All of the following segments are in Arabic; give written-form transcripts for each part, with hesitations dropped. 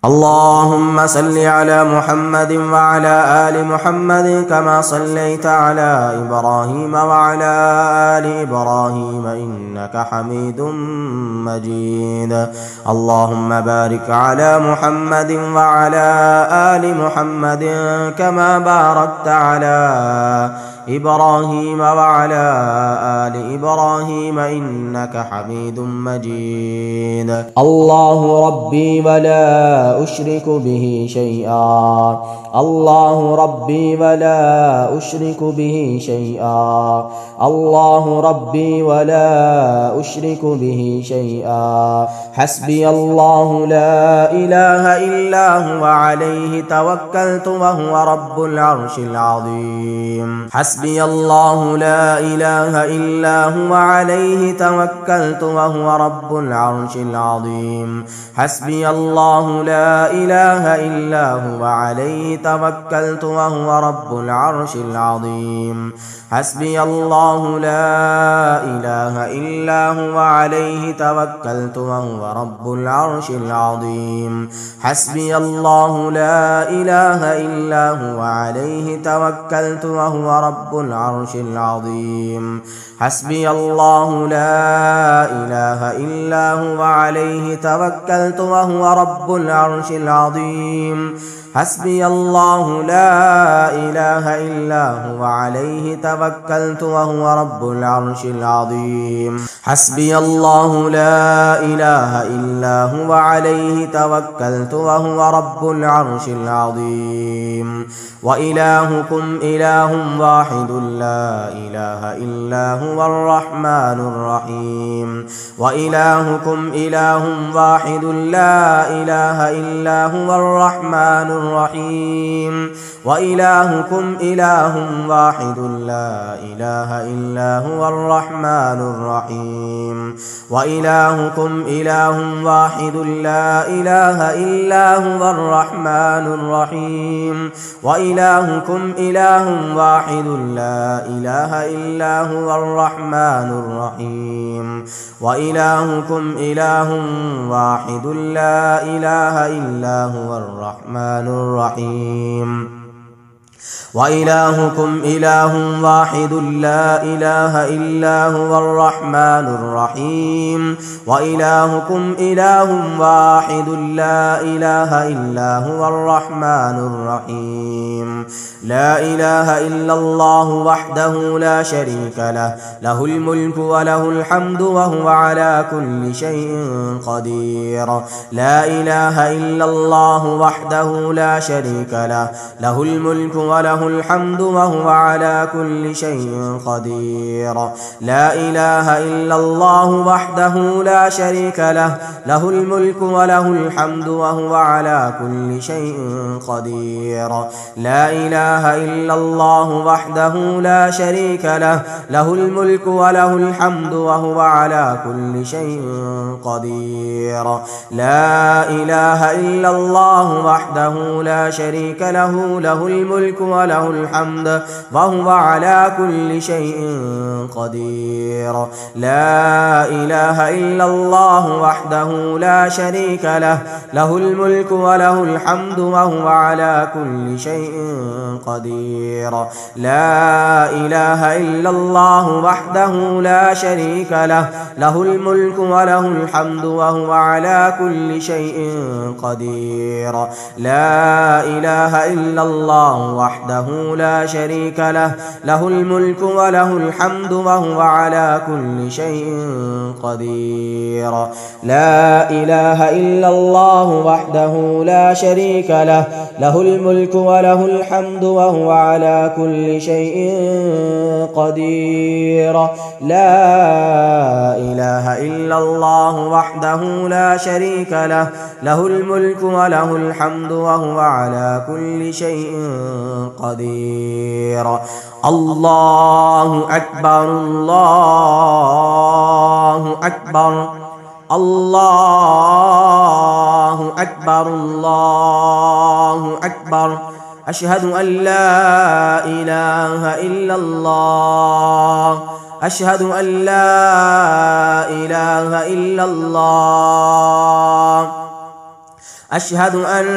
اللهم صل على محمد وعلى آل محمد كما صليت على إبراهيم وعلى آل إبراهيم إنك حميد مجيد. اللهم بارك على محمد وعلى آل محمد كما باركت على إبراهيم وعلى آل إبراهيم إنك حميد مجيد. الله ربي ولا أشرك به شيئا، الله ربي ولا أشرك به شيئا، الله ربي ولا أشرك به شيئا. حسبي الله لا إله إلا هو عليه توكلت وهو رب العرش العظيم. حسبي الله لا إله إلا هو عليه توكلت وهو رب العرش العظيم. حسبي الله لا إله إلا هو عليه توكلت وهو رب العرش العظيم. حسبي الله لا إله إلا هو عليه توكلت وهو رب العرش العظيم. حسبي الله لا إله إلا هو عليه توكلت وهو رب العرش العظيم. حسبي الله لا إله إلا هو عليه توكلت وهو رب العرش العظيم. حسبي الله لا إله إلا هو عليه توكلت وهو رب العرش العظيم. حسبي الله لا إله إلا هو عليه توكلت وهو رب العرش العظيم. وإلهكم إله واحد لا إله إلا هو الرحمن الرحيم. وإلهكم إله واحد لا إله إلا هو الرحمن الرحيم. وإلهكم إله واحد لا إله إلا هو الرحمن الرحيم. وإلهكم إله واحد لا إله إلا هو الرحمن الرحيم. وإلهكم إله واحد لا إله إلا هو الرحمن الرحيم. وإلهكم إله واحد لا إله إلا هو الرحمن الرحيم. وإلهكم إله واحد لا إله إلا هو الرحمن الرحيم. وإلهكم إله واحد لا إله إلا هو الرحمن الرحيم. لا إله إلا الله وحده لا شريك له، له الملك وله الحمد وهو على كل شيء قدير. لا إله إلا الله وحده لا شريك له، له الملك وله الحمد وهو على كل شيء قدير. لا إله إلا الله وحده لا شريك له، له الملك وله الحمد وهو على كل شيء قدير. لا إله إلا الله وحده لا شريك له، له الملك وله الحمد وهو على كل شيء قدير. لا إله إلا الله وحده لا شريك له، له الملك وله الحمد وهو على كل شيء قدير. لا إله إلا الله وحده لا شريك له، له الملك وله الحمد وهو على كل شيء قدير. لا إله إلا الله وحده لا شريك له، له الملك وله الحمد وهو على كل شيء قدير. لا إله إلا الله وحده لا شريك له، له الملك وله الحمد وهو على كل شيء قدير. لا إله إلا الله وحده لا شريك له، له الملك وله الحمد وهو على كل شيء قدير. لا إله إلا الله وحده لا شريك له، له الملك وله الحمد وهو على كل شيء قدير. الله أكبر، الله أكبر، الله أكبر، الله أكبر. أشهد أن لا إله إلا الله، أشهد أن لا إله إلا الله، أشهد أن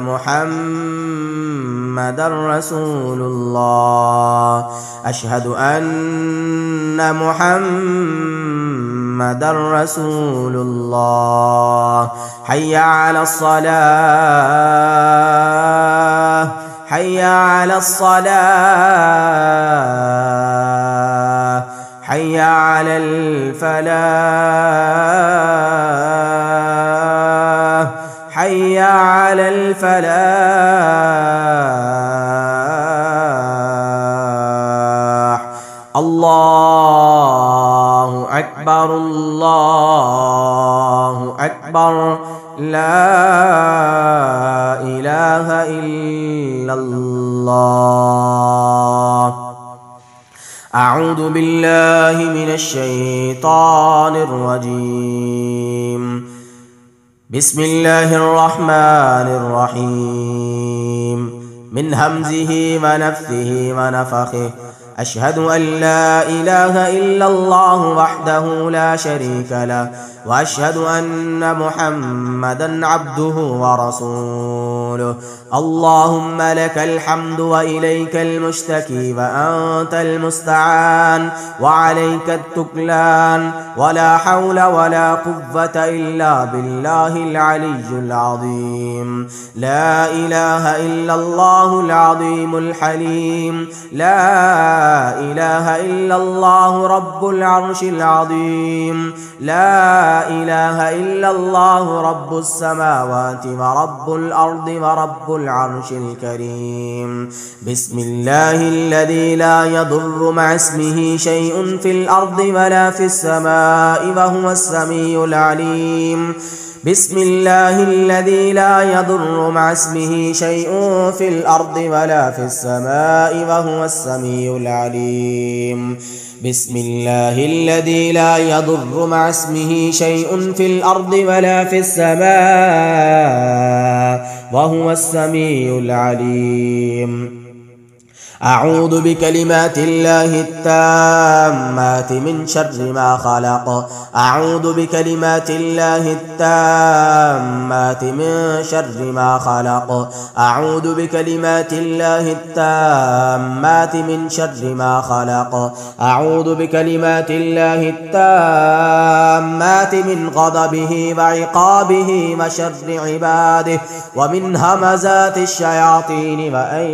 محمدًا رسول الله. أشهد أن محمدًا رسول الله. حي على الصلاة، حي على الصلاة، حي على الفلاح، حي على الفلاح. الله أكبر، الله أكبر، لا إله إلا الله. أعوذ بالله من الشيطان الرجيم. بسم الله الرحمن الرحيم. من همزه ونفثه ونفخه. أشهد أن لا إله إلا الله وحده لا شريك له، وأشهد أن محمدًا عبده ورسوله. اللهم لك الحمد وإليك المشتكي وأنت المستعان وعليك التكلان، ولا حول ولا قوة إلا بالله العلي العظيم. لا إله إلا الله العظيم الحليم. لا إله إلا الله رب العرش العظيم. لا إله إلا الله رب السماوات ورب الأرض ورب العرش الكريم. بسم الله الذي لا يضر مع اسمه شيء في الأرض ولا في السماء وهو السميع العليم. بسم الله الذي لا يضر مع اسمه شيء في الأرض ولا في السماء وهو السميع العليم. بسم الله الذي لا يضر مع اسمه شيء في الأرض ولا في السماء وهو السميع العليم. أعوذ بكلمات الله التامات من شر ما خلق. أعوذ بكلمات الله التامات من شر ما خلق. أعوذ بكلمات الله التامات من شر ما خلق. أعوذ بكلمات الله التامات من غضبه وعقابه وشر عباده ومن همزات الشياطين وأن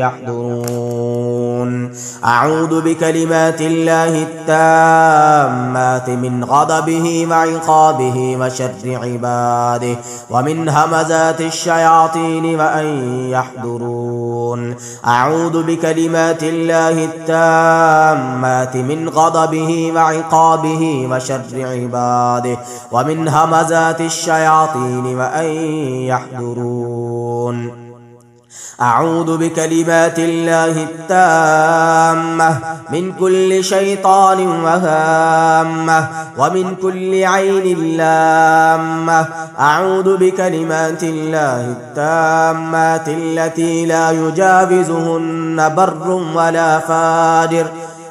يحضرون. أعوذ بكلمات الله التامات من غضبه وعقابه وشر عباده ومن همزات الشياطين وأن يحضرون. أعوذ بكلمات الله التامات من غضبه وعقابه وشر عباده ومن همزات الشياطين وأن يحضرون. أعوذ بكلمات الله التامة من كل شيطان وهامة ومن كل عين لامة. أعوذ بكلمات الله التامات التي لا يجاوزهن بر ولا فاجر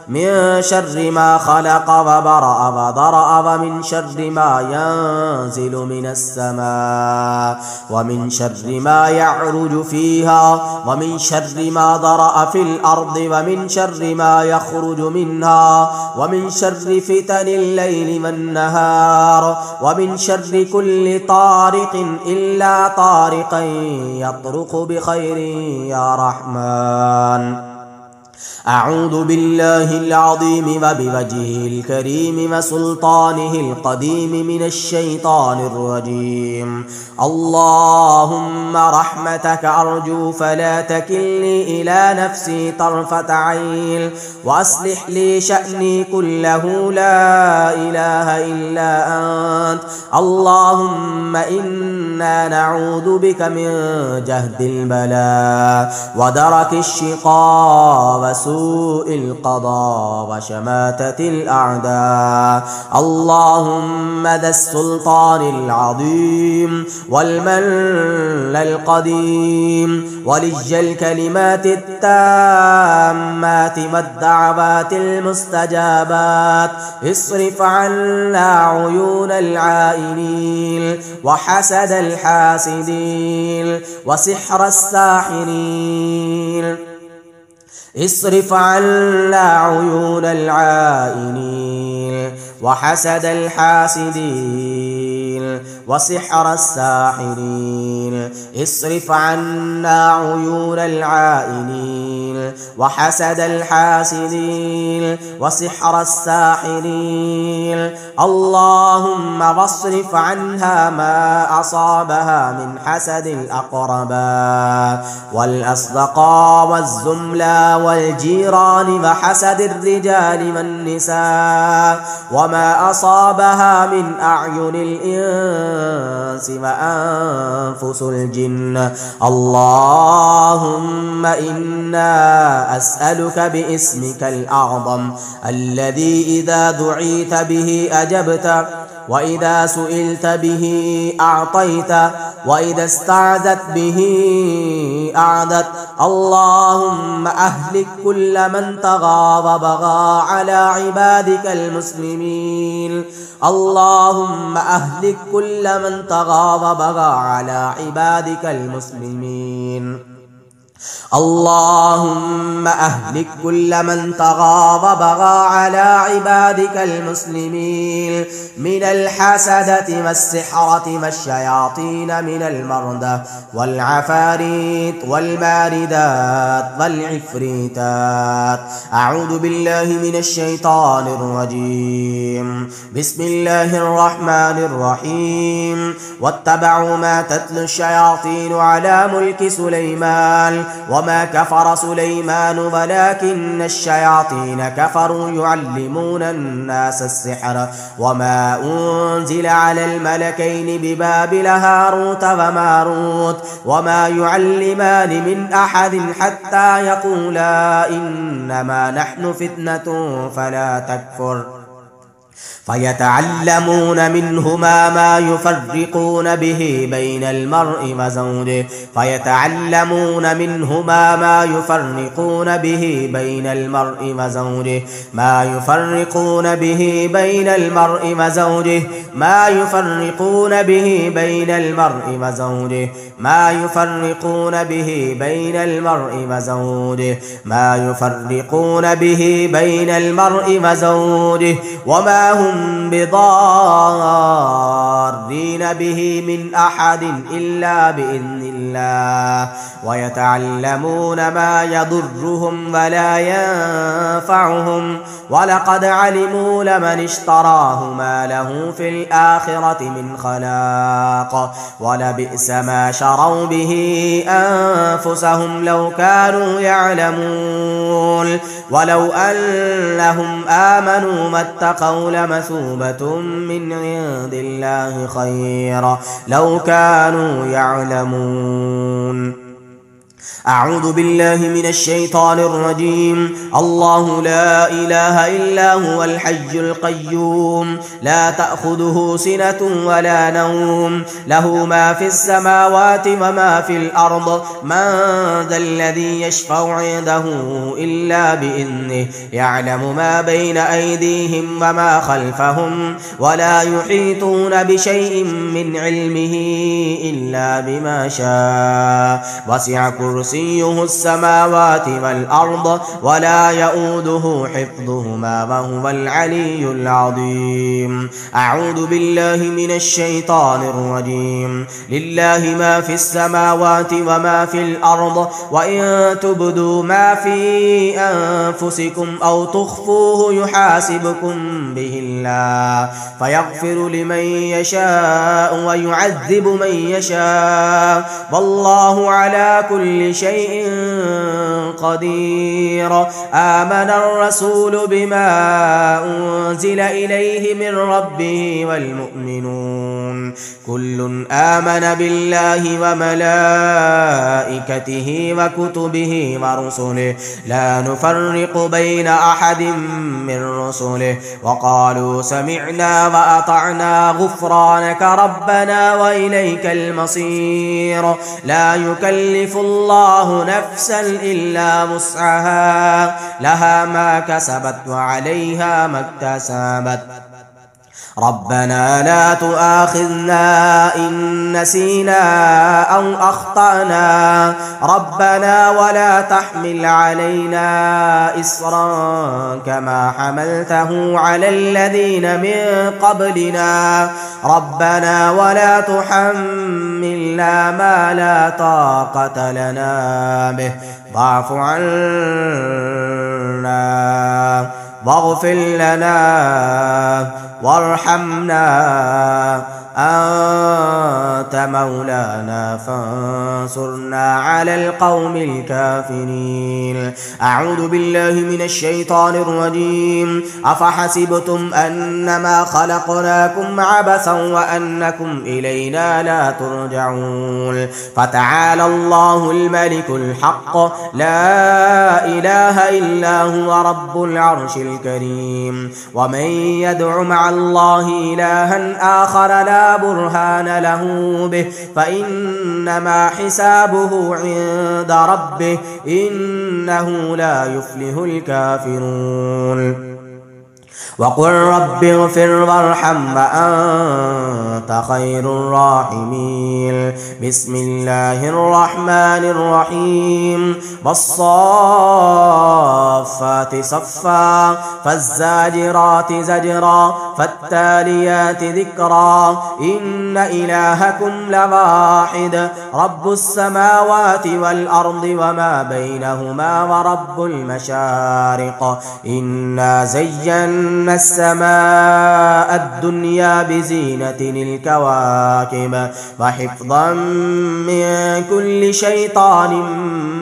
من شر ما خلق وبرأ وضرأ ومن شر ما ينزل من السماء ومن شر ما يعرج فيها ومن شر ما ضرأ في الأرض ومن شر ما يخرج منها ومن شر فتن الليل والنهار ومن شر كل طارق إلا طارقا يطرق بخير يا رحمن. أعوذ بالله العظيم وبوجهه الكريم وسلطانه القديم من الشيطان الرجيم. اللهم رحمتك أرجو فلا تكلني إلى نفسي طرفة عين وأصلح لي شأني كله لا إله إلا أنت. اللهم إنا نعوذ بك من جهد البلاء ودرك الشقاء وسوء القضاء وشماتة الأعداء. اللهم ذا السلطان العظيم والمن القديم ولج الكلمات التامات والدعوات المستجابات، اصرف عنا عيون العائلين وحسد الحاسدين وسحر الساحرين. اصرف عنا عيون العائلين وحسد الحاسدين وسحر الساحرين. اصرف عنا عيون العائلين وحسد الحاسدين وسحر الساحرين. اللهم واصرف عنها ما أصابها من حسد الأقرباء والأصدقاء والزملاء والجيران وحسد الرجال والنساء وما أصابها من أعين الإنس وأنفس الجن. اللهم إنا أسألك باسمك الأعظم الذي إذا دعيت به أجبت وإذا سئلت به أعطيت وإذا استعذت به أعدت. اللهم أهلك كل من طغى وبغى على عبادك المسلمين. اللهم أهلك كل من طغى وبغى على عبادك المسلمين. اللهم أهلك كل من طغى وبغى على عبادك المسلمين من الحسدة والسحرة والشياطين من المردة والعفاريت والماردات والعفريتات. أعوذ بالله من الشيطان الرجيم. بسم الله الرحمن الرحيم. واتبعوا ما تتلو الشياطين على ملك سليمان وما كفر سليمان ولكن الشياطين كفروا يعلمون الناس السحر وما أنزل على الملكين ببابل هاروت وماروت وما يعلمان من أحد حتى يقولا إنما نحن فتنة فلا تكفر. فيتعلمون منهما ما يفرقون به بين المرء وزوجه فيتعلمون منهما ما يفرقون به بين المرء وزوجه ما يفرقون به بين المرء وزوجه ما يفرقون به بين المرء وزوجه ما يفرقون به بين المرء وزوجه ما يفرقون به بين المرء وزوجه وما هم بضارين به من أحد إلا بإذن الله ويتعلمون ما يضرهم ولا ينفعهم ولقد علموا لمن اشتراه ما له في الآخرة من خلاق ولبئس ما شروا به أنفسهم لو كانوا يعلمون ولو أنهم آمنوا واتقوا لمثوبة من عند الله خير لو كانوا يعلمون. أعوذ بالله من الشيطان الرجيم. الله لا إله إلا هو الحي القيوم لا تأخذه سنة ولا نوم له ما في السماوات وما في الأرض من ذا الذي يشفع عنده إلا بإذنه يعلم ما بين أيديهم وما خلفهم ولا يحيطون بشيء من علمه إلا بما شاء وسع كرسيه السماوات والأرض ولا يؤوده حفظهما وهو العلي العظيم. أعوذ بالله من الشيطان الرجيم. لله ما في السماوات وما في الأرض وإن تبدوا ما في أنفسكم أو تخفوه يحاسبكم به الله فيغفر لمن يشاء ويعذب من يشاء والله على كل كل شيء قدير. آمن الرسول بما أنزل إليه من ربه والمؤمنون كل آمن بالله وملائكته وكتبه ورسله لا نفرق بين أحد من رسله وقالوا سمعنا وأطعنا غفرانك ربنا وإليك المصير. لا يكلف الله نفسا إلا وسعها لها ما كسبت وعليها ما اكتسبت. ربنا لا تؤاخذنا إن نسينا أو أخطأنا ربنا ولا تحمل علينا إصرا كما حملته على الذين من قبلنا ربنا ولا تحملنا ما لا طاقة لنا به واعف عنا واغفر لنا وارحمنا أنت مولانا فانصرنا على القوم الكافرين. أعوذ بالله من الشيطان الرجيم. أفحسبتم أنما خلقناكم عبثا وأنكم إلينا لا ترجعون. فتعالى الله الملك الحق لا إله إلا هو رب العرش الكريم. ومن يدع مع الله إلها آخر لا برهان له به فإنما حسابه عند ربه إنه لا يفلح الكافرون. وقل رب اغفر وارحم وأنت خير الراحمين. بسم الله الرحمن الرحيم. والصافات صفا فالزاجرات زجرا فالتاليات ذكرا إن إلهكم لواحد رب السماوات والأرض وما بينهما ورب المشارق. إنا زينا السماء الدنيا بزينة الكواكب وحفظا من كل شيطان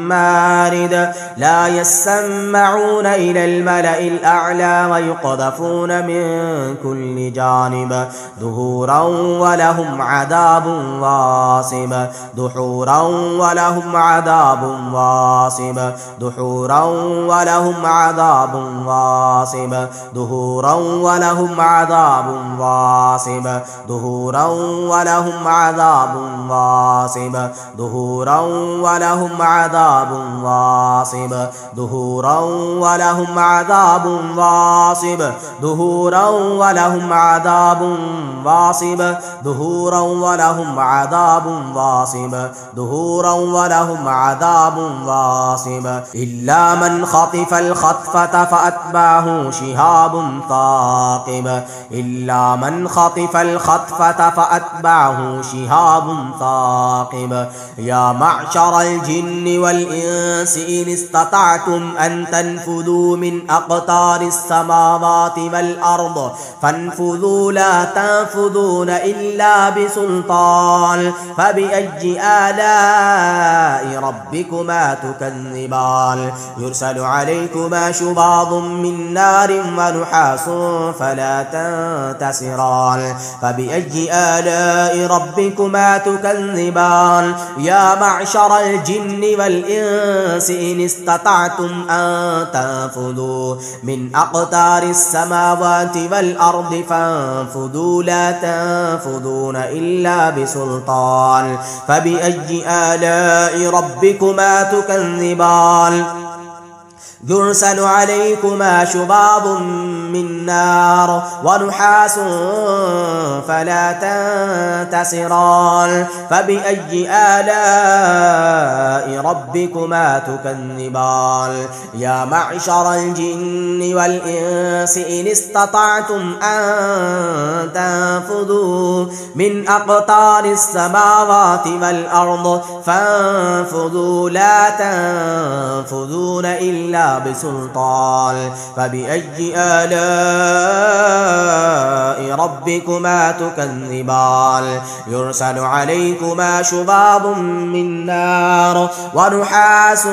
مارد. لا يسمعون إلى الملأ الأعلى ويقذفون من كل جانب دحورا ولهم عذاب واصب دحورا ولهم عذاب واصب دحورا ولهم عذاب واصب دحورا ولهم عذاب واصب دحورا ولهم عذاب واصب دحورا ولهم عذاب واصب دحورا ولهم عذاب واصب دحورا ولهم عذاب واصب دحورا ولهم عذاب واصب دحورا ولهم عذاب واصب. إلا من خطف الخطفة فأتبعه شهاب ثاقب إلا من خطف الخطفة فأتبعه شهاب ثاقب. يا معشر الجن والإنس إن استطعتم أن تنفذوا من أقطار السماوات والأرض فانفذوا لا تنفذون إلا بسلطان. فبأي آلاء ربكما تكذبان. يرسل عليكما شواظ من نار ونحاس فلا تنتصران. فبأي آلاء ربكما تكذبان. يا معشر الجن والإنس إن استطعتم أن تنفذوا من أقطار السماوات والأرض فانفذوا لا تنفذون إلا بسلطان. فبأي آلاء ربكما تكذبان. يرسل عليكما شواظ من نار ونحاس فلا تنتصران. فبأي آلاء ربكما تكذبان. يا معشر الجن والإنس إن استطعتم أن تنفذوا من أقطار السماوات والأرض فانفذوا لا تنفذون إلا إلا بسلطان فبأي آلاء ربكما تكذبان يرسل عليكما شواظ من نار ونحاس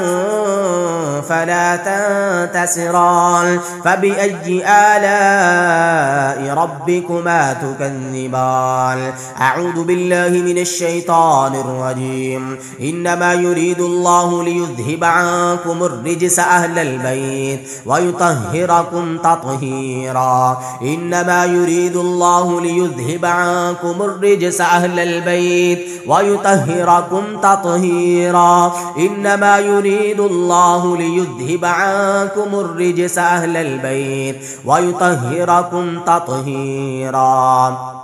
فلا تنتصران فبأي آلاء ربكما تكذبان أعوذ بالله من الشيطان الرجيم إنما يريد الله ليذهب عنكم الرجس أهل البيت ويطهركم تطهيرا إنما يريد الله ليذهب عنكم الرجس أهل البيت ويطهركم تطهيرا إنما يريد الله ليذهب عنكم الرجس أهل البيت ويطهركم تطهيرا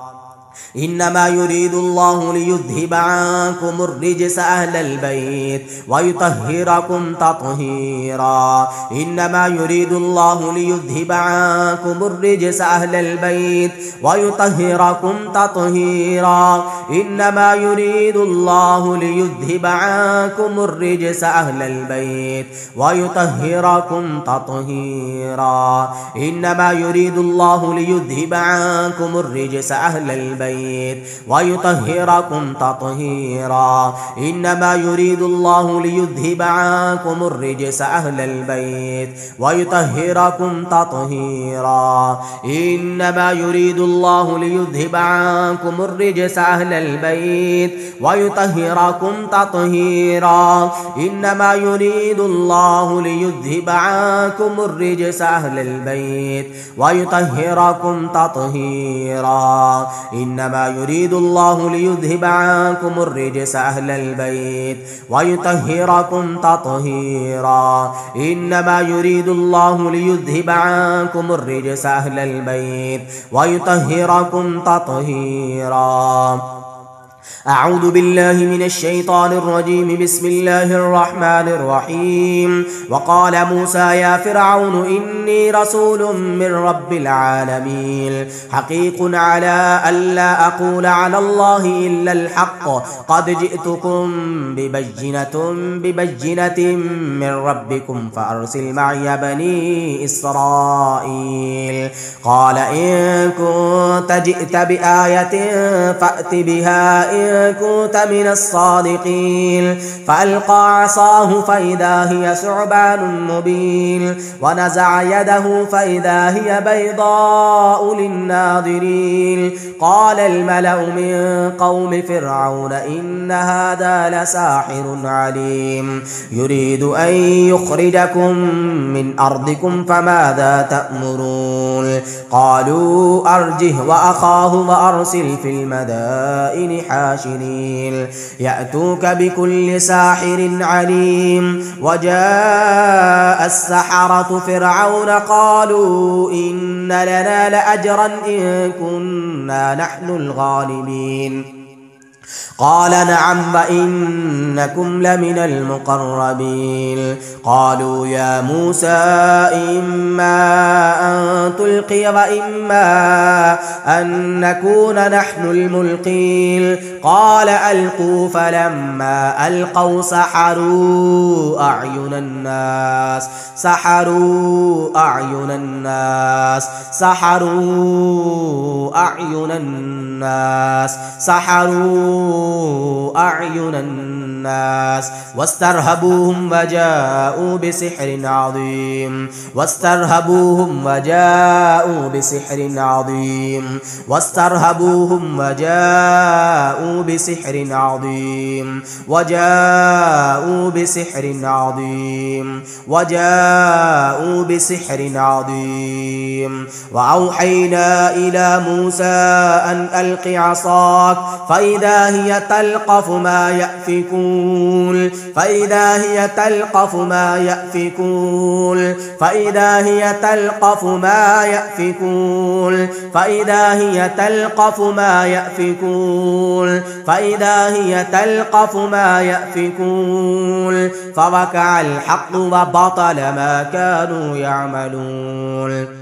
إنما يريد الله ليذهب عنكم الرجس أهل البيت ويطهركم تطهيرا إنما يريد الله ليذهب عنكم الرجس أهل البيت ويطهركم تطهيرا إنما يريد الله ليذهب عنكم الرجس أهل البيت ويطهركم تطهيرا إنما يريد الله ليذهب عنكم الرجس أهل البيت ويطهركم تطهيرا إنما يريد الله ليذهب عنكم الرجس أهل البيت ويطهركم تطهيرا إنما يريد الله ليذهب عنكم الرجس أهل البيت ويطهركم تطهيرا إنما يريد الله ليذهب عنكم الرجس أهل البيت ويطهركم تطهيرا إنما يريد الله ليذهب عنكم الرجس أهل البيت ويطهركم تطهيرا إنما يريد الله ليذهب عنكم الرجس أهل البيت ويطهركم تطهيرا أعوذ بالله من الشيطان الرجيم بسم الله الرحمن الرحيم وقال موسى يا فرعون إني رسول من رب العالمين حقيق على ألا أقول على الله إلا الحق قد جئتكم ببينة من ربكم فأرسل معي بني إسرائيل قال إن كنت جئت بآية فأت بها إن كنت من الصادقين فألقى عصاه فإذا هي ثعبان مبين ونزع يده فإذا هي بيضاء للناظرين قال الملأ من قوم فرعون إن هذا لساحر عليم يريد أن يخرجكم من أرضكم فماذا تأمرون قالوا أرجه وأخاه وأرسل في المدائن حاشرين يأتوك بكل ساحر عليم وجاء السحرة فرعون قالوا إن لنا لأجرا إن كنا نحن الغالبين قال نعم وإنكم لمن المقربين قالوا يا موسى إما أن تلقي وإما أن نكون نحن الملقين قال ألقوا فلما ألقوا سحروا أعين الناس سحروا أعين الناس سحروا أعين الناس سحروا أعين الناس واسترهبوهم وجاءوا بسحر عظيم واسترهبوهم وجاءوا بسحر عظيم واسترهبوهم وجاءوا بسحر عظيم وجاءوا بسحر عظيم وجاءوا بسحر عظيم وأوحينا إلى موسى أن ألق عصاك فإذا هي تلقف ما يأفكون فإذا هي تلقف ما يأفكون فإذا هي تلقف ما يأفكون فإذا هي تلقف ما يأفكون فإذا هي تلقف ما يأفكون فوقع الحق وبطل ما كانوا يعملون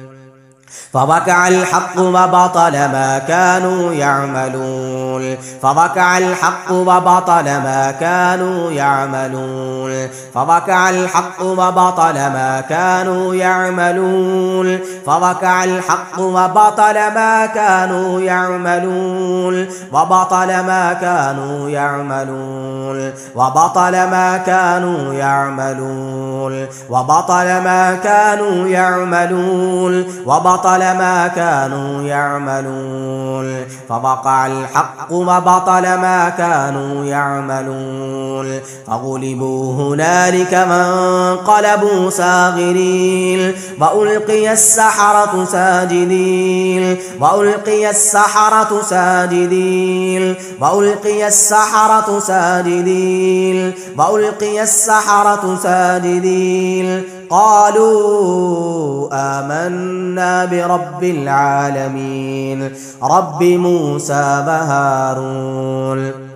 فوقع الحق وبطل ما كانوا يعملون فوقع الحق وبطل ما كانوا يعملون فوقع الحق وبطل ما كانوا يعملون فوقع الحق وبطل ما كانوا يعملون وبطل ما كانوا يعملون وبطل ما كانوا يعملون وبطل ما كانوا يعملون وبطل ما كانوا يعملون فوقع الحق وبطل ما كانوا يعملون فغلبوا هنالك وانقلبوا صاغرين وألقي السحرة ساجدين وألقي السحرة ساجدين وألقي السحرة ساجدين وألقي السحرة ساجدين قالوا آمنا برب العالمين رب موسى وهارون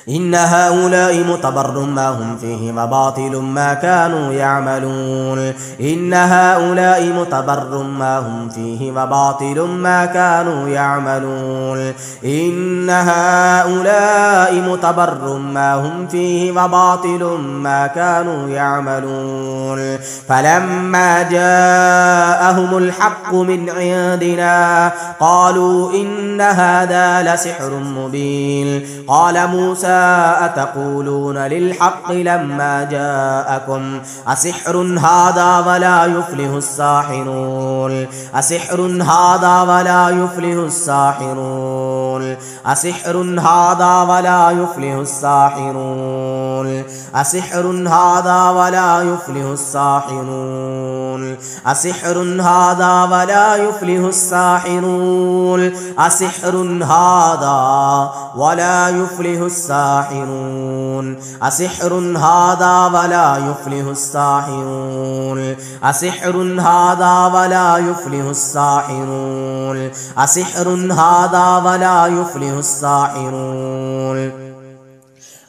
إن هؤلاء متبر ما هم فيه وباطل ما كانوا يعملون إن هؤلاء متبر ما هم فيه وباطل ما كانوا يعملون إن هؤلاء متبر ما هم فيه وباطل ما كانوا يعملون فلما جاءهم الحق من عندنا قالوا إن هذا لسحر مبين قال موسى أتقولون للحق لما جاءكم أسحر هذا ولا يفلح الساحرون أسحر هذا ولا يفلح الساحرون أسحر هذا ولا يفلح الساحرون أسحر هذا ولا يفلح الساحرون أسحر هذا ولا يفلح الساحرون أسحر هذا ولا يفلح الساحرون أسحر هذا ولا يفلح الساحرون أسحر هذا ولا يفلح الساحرون أسحر هذا ولا يفلح الساحرون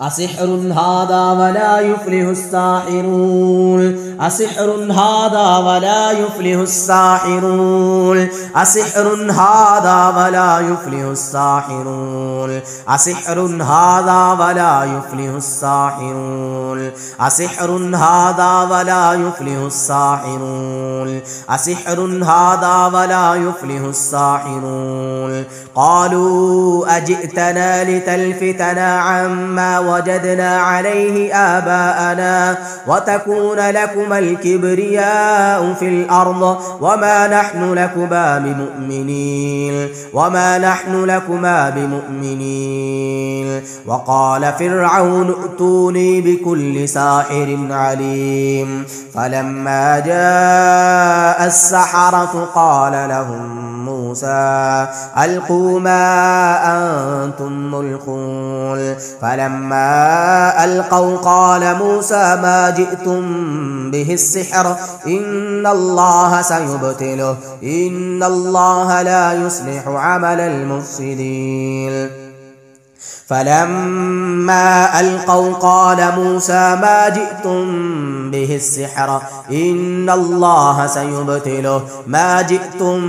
أسحر هذا ولا يفلح الساحرون أسحر هذا ولا يفلح الساحرون أسحر هذا ولا يفلح الساحرون أسحر هذا ولا يفلح الساحرون أسحر هذا ولا يفلح الساحرون أسحر هذا ولا يفلح الساحرون قالوا أجئتنا لتلفتنا عما وجدنا عليه آباءنا وتكون لكما الكبرياء في الأرض وما نحن لكما بمؤمنين وما نحن لكما بمؤمنين وقال فرعون ائتوني بكل ساحر عليم فلما جاء السحرة قال لهم موسى ألقوا ما أنتم ملقون فلما ألقوا قال موسى ما جئتم به السحر إن الله سيبطله إن الله لا يصلح عمل المفسدين فلما ألقوا قال موسى ما جئتم به السحر إن الله سيبطله ما جئتم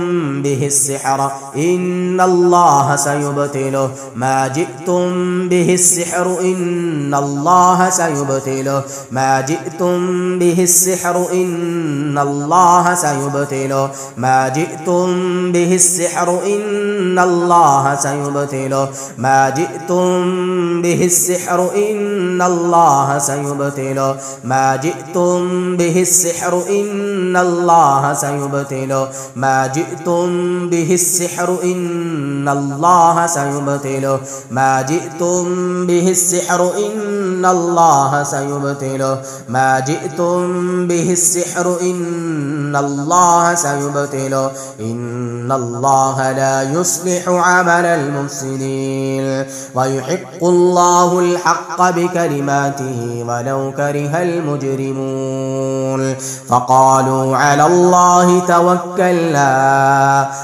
به السحر إن الله سيبطله ما جئتم به السحر إن الله سيبطله ما جئتم به السحر إن الله سيبطله ما جئتم به السحر إن الله سيبطله ما جئتم به السحر إن الله سيبطله ما جئتم به السحر إن الله سيبطله ما جئتم به السحر إن الله سيبطله ما جئتم به السحر إن الله سيبطله ما جئتم به السحر إن الله سيبطله إن الله لا يصلح عمل المفسدين ويحق الله الحق بكلماته ولو كره المجرمون فقالوا على الله توكلنا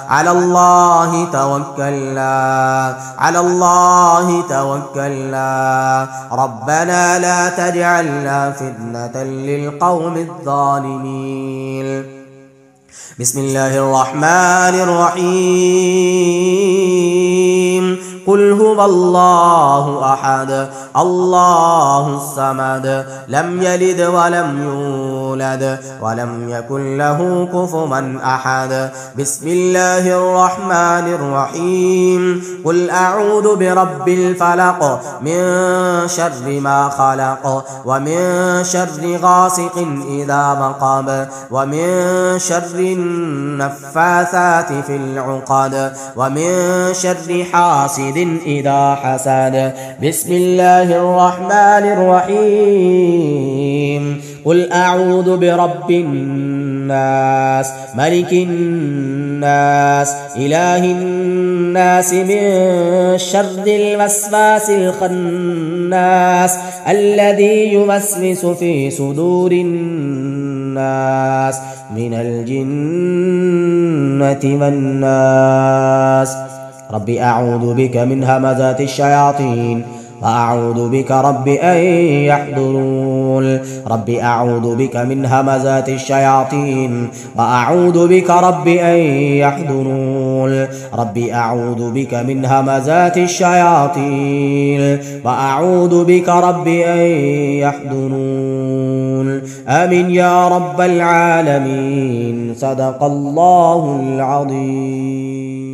على الله توكلنا على الله توكلنا ربنا لا تجعلنا فتنة للقوم الظالمين بسم الله الرحمن الرحيم قل هو الله أحد الله الصمد لم يلد ولم يولد ولم يكن له كفوا أحد بسم الله الرحمن الرحيم قل أعوذ برب الفلق من شر ما خلق ومن شر غاسق إذا وقب ومن شر النفاثات في العقد ومن شر حاسد إذا حسد بسم الله الرحمن الرحيم قل أعوذ برب الناس ملك الناس إله الناس من شر الوسواس الخناس الذي يوسوس في صدور الناس من الجنة والناس رب أعوذ بك من همزات الشياطين وأعوذ بك رب أن يحضرون رب أعوذ بك من همزات الشياطين وأعوذ بك رب أن يحضرون رب أعوذ بك من همزات الشياطين وأعوذ بك رب أن يحضرون آمين يا رب العالمين صدق الله العظيم.